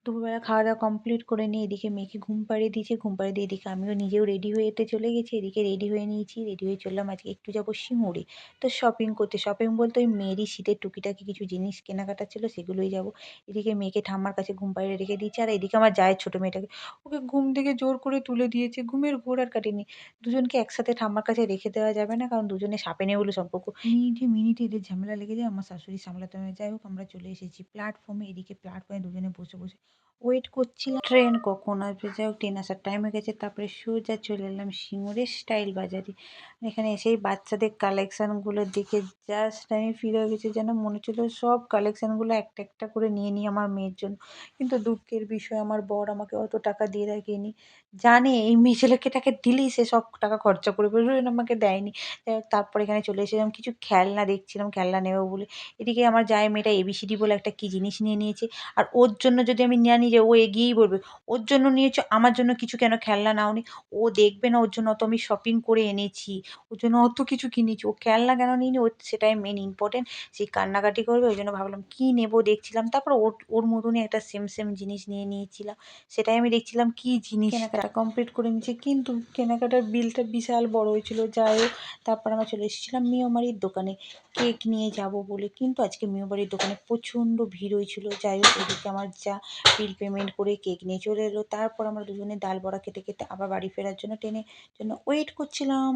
দুপুরবেলা খাওয়া-দাওয়া কমপ্লিট করে নিয়ে এদিকে মেয়েকে ঘুম পাড়িয়ে দিয়েছি। ঘুম পাড়িয়ে দিয়ে এদিকে আমিও নিজেও রেডি হতে চলে গেছি। এদিকে রেডি হয়ে নিয়েছি। রেডি হয়ে চললাম আজকে একটু যাবো সিঙ্গুরে। তো শপিং করতে। শপিং বলতে ওই মেয়েরই শীতের টুকিটাকি কিছু জিনিস কেনাকাটা ছিল সেগুলোই যাবো। এদিকে মেয়েকে ঠাম্মার কাছে ঘুম পাড়িয়ে রেখে দিয়েছি। আর এদিকে আমার জায়ের ছোট মেয়েটাকে ওকে ঘুম থেকে জোর করে তুলে দিয়েছে। ঘুমের ঘোর আর কাটেনি। দুজনকে একসাথে ঠাম্মার কাছে রেখে দেওয়া যাবে না। কারণ দুজনে সাপে নেউলে সম্পর্ক। মিনিটে, মিনিটে এদের ঝামেলা লেগে যায়। আমার শাশুড়ি সামলাতে হয়। যাই হোক আমরা চলে এসেছি প্ল্যাটফর্মে। এদিকে প্ল্যাটফর্মে দুজনে বসে, বসে ওয়েট করছিলাম ট্রেন কখন আসবে। যাই হোক ট্রেন আসার টাইম হয়ে গেছে। তারপরে সোজা চলে এলাম সিঙ্গুরের স্টাইল বাজারে। এখানে এসেই বাচ্চাদের কালেকশানগুলো দেখে জাস্ট আমি ফিল হয়ে গেছি যেন মনে হচ্ছিল সব কালেকশানগুলো একটা, একটা করে নিয়ে নিই আমার মেয়ের জন্য। কিন্তু দুঃখের বিষয় আমার বর আমাকে অত টাকা দিয়ে রাখেনি। জানে এই মেয়ে ছেলেটাকে দিলেই সে সব টাকা খরচা করে ফেলবে, ওই জন্য আমাকে দেয়নি। যাই হোক তারপরে এখানে চলে এসেছিলাম কিছু খেলনা দেখছিলাম, খেলনা নেবো বলে। এদিকে আমার জায়ের মেয়েটা এবিসিডি বলে একটা কি জিনিস নিয়ে নিয়েছে। আর ওর জন্য যদি আমি না নিই যে ও এগিয়েই বলবে, "ওর জন্য নিয়েছো, আমার জন্য কিছু কেন খেলনা নাওনি?" ও দেখবে না ওর জন্য অত আমি শপিং করে এনেছি। ওর জন্য অত কিছু কিনেছি। ও খেলনা কেন নিইনি ওর সেটাই মেইন ইম্পোর্টেন্ট। সেই কান্নাকাটি করবে ওই জন্য ভাবলাম কি নেবো দেখছিলাম। তারপর ওর ওর মতনই একটা সেম, সেম জিনিস নিয়ে নিয়েছিলাম। সেটাই আমি দেখছিলাম কি জিনিসটা। কেনাকাটা কমপ্লিট করে নিয়েছি কিন্তু কেনাকাটার বিলটা বিশাল বড় হয়েছিল। যাই হোক তারপর আমরা চলে এসেছিলাম মিয়ামারির দোকানে কেক নিয়ে যাবো বলে। কিন্তু আজকে মিয়ামারির দোকানে প্রচণ্ড ভিড় হয়েছিল। যাই হোক এদিকে আমার যা বিল পেমেন্ট করে কেক নিয়ে চলে এলো। তারপর আমরা দুজনে ডাল বড়া খেতে, খেতে আবার বাড়ি ফেরার জন্য ট্রেনের জন্য ওয়েট করছিলাম।